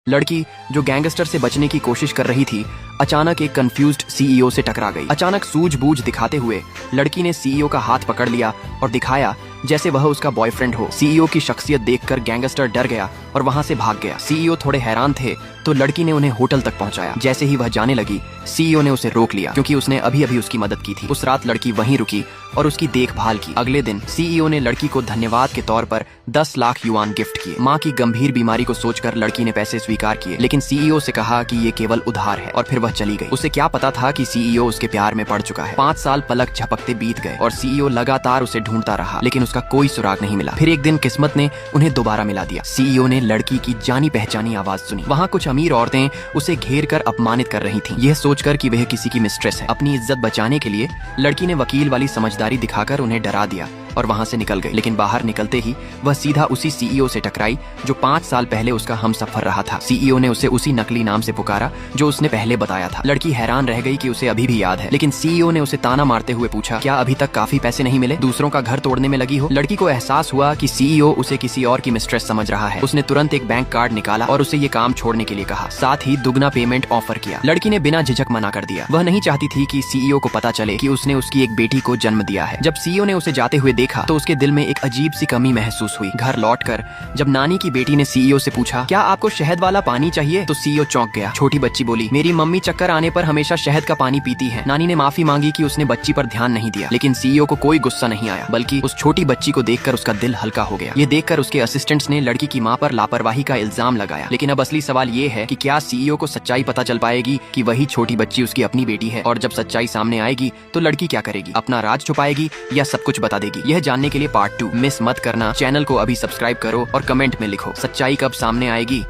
लड़की जो गैंगस्टर से बचने की कोशिश कर रही थी, अचानक एक कंफ्यूज्ड सीईओ से टकरा गई। अचानक सूझबूझ दिखाते हुए लड़की ने सीईओ का हाथ पकड़ लिया और दिखाया जैसे वह उसका बॉयफ्रेंड हो। सीईओ की शख्सियत देखकर गैंगस्टर डर गया और वहां से भाग गया। सीईओ थोड़े हैरान थे तो लड़की ने उन्हें होटल तक पहुंचाया। जैसे ही वह जाने लगी, सीईओ ने उसे रोक लिया क्योंकि उसने अभी अभी उसकी मदद की थी। उस रात लड़की वहीं रुकी और उसकी देखभाल की। अगले दिन सीईओ ने लड़की को धन्यवाद के तौर पर 10 लाख युआन गिफ्ट किए। माँ की गंभीर बीमारी को सोचकर लड़की ने पैसे स्वीकार किए, लेकिन सीईओ से कहा कि ये केवल उधार है और फिर वह चली गई। उसे क्या पता था कि सीईओ उसके प्यार में पड़ चुका है। 5 साल पलक झपकते बीत गए और सीईओ लगातार उसे ढूंढता रहा, लेकिन उसका कोई सुराग नहीं मिला। फिर एक दिन किस्मत ने उन्हें दोबारा मिला दिया। सीईओ ने लड़की की जानी पहचानी आवाज सुनी। वहाँ कुछ अमीर औरतें उसे घेर कर अपमानित कर रही थीं, यह सोचकर कि वह किसी की मिस्ट्रेस है। अपनी इज्जत बचाने के लिए लड़की ने वकील वाली समझदारी दिखाकर उन्हें डरा दिया और वहां से निकल गई। लेकिन बाहर निकलते ही वह सीधा उसी सीईओ से टकराई जो 5 साल पहले उसका हमसफर रहा था। सीईओ ने उसे उसी नकली नाम से पुकारा जो उसने पहले बताया था। लड़की हैरान रह गई कि उसे अभी भी याद है, लेकिन सीईओ ने उसे ताना मारते हुए पूछा, क्या अभी तक काफी पैसे नहीं मिले? दूसरों का घर तोड़ने में लगी हो? लड़की को एहसास हुआ कि सीईओ उसे किसी और की मिस्ट्रेस समझ रहा है। उसने तुरंत एक बैंक कार्ड निकाला और उसे ये काम छोड़ने के लिए कहा, साथ ही दुगना पेमेंट ऑफर किया। लड़की ने बिना झिझक मना कर दिया। वह नहीं चाहती थी कि सीईओ को पता चले कि उसने उसकी एक बेटी को जन्म दिया है। जब सीईओ ने उसे जाते हुए देखा तो उसके दिल में एक अजीब सी कमी महसूस हुई। घर लौटकर जब नानी की बेटी ने सीईओ से पूछा, क्या आपको शहद वाला पानी चाहिए, तो सीईओ चौंक गया। छोटी बच्ची बोली, मेरी मम्मी चक्कर आने पर हमेशा शहद का पानी पीती है। नानी ने माफी मांगी कि उसने बच्ची पर ध्यान नहीं दिया, लेकिन सीईओ को कोई गुस्सा नहीं आया, बल्कि उस छोटी बच्ची को देखकर उसका दिल हल्का हो गया। ये देखकर उसके असिस्टेंट्स ने लड़की की माँ पर लापरवाही का इल्जाम लगाया। लेकिन अब असली सवाल ये है कि क्या सीईओ को सच्चाई पता चल पाएगी कि वही छोटी बच्ची उसकी अपनी बेटी है, और जब सच्चाई सामने आएगी तो लड़की क्या करेगी? अपना राज छुपाएगी या सब कुछ बता देगी? यह जानने के लिए पार्ट 2 मिस मत करना। चैनल को अभी सच्चाई करो और कमेंट में लिखो, सच्चाई कब सामने आएगी।